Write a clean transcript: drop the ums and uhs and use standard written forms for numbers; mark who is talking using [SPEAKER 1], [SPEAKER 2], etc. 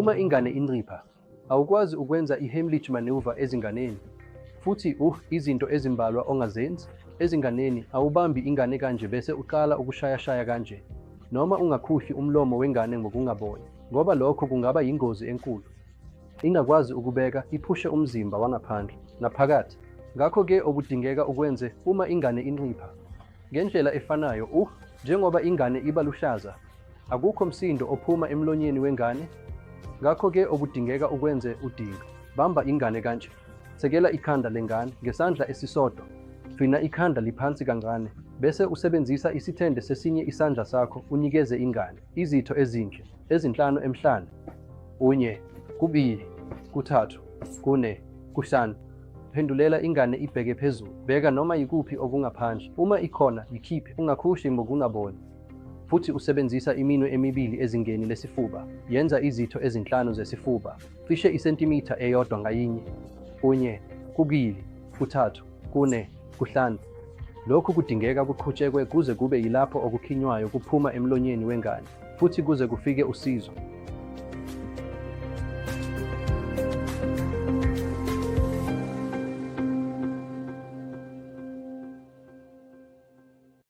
[SPEAKER 1] Uma ingane incipha, awukwazi ukwenza i-Heimlich maneuver ezinganeni, futhi izinto ezimbalwa ongazenzi. Ezinganeni awubambi ingane kanje bese uqala ukushayashaya kanje, noma ungakhuhli umlomo wengane ngokungaboni, ngoba lokho kungaba yingozi enkulu. Ingakwazi ukubeka iphushe umzimba wangaphandle naphakathi. Ngakho-ke okudingeka ukwenze uma ingane incipha, ngendlela efanayo, njengoba ingane iba luhlaza, akukho msindo ophuma emlonyeni wengane. Ngakho-ke okudingeka ukwenze bamba ingane kanje, sekela ikhanda lengane ngesandla esisodwa, fina ikhanda liphansi kancane, bese usebenzisa isithende sesinye isandla sakho unikeze ingane izitho ezinhle, ezinhlanu emhlane. 1, 2, 3, 4, 5. Phendulela ingane ibheke phezulu, bheka noma yikuphi okungaphandle. Uma ikhona, yikhiphe, ungakhushi ngokungaboni. Futhi usebenzisa iminwe emibili ezingeni lesifuba. Yenza izitho ezinhlanu zesifuba, cishe isentimitha eyodwa ngayinye. 1, 2, 3, 4, 5. Lokhu kudingeka kuqhutshekwe kuze kube yilapho okukhinywayo kuphuma emlonyeni wengane, futhi kuze kufike usizo.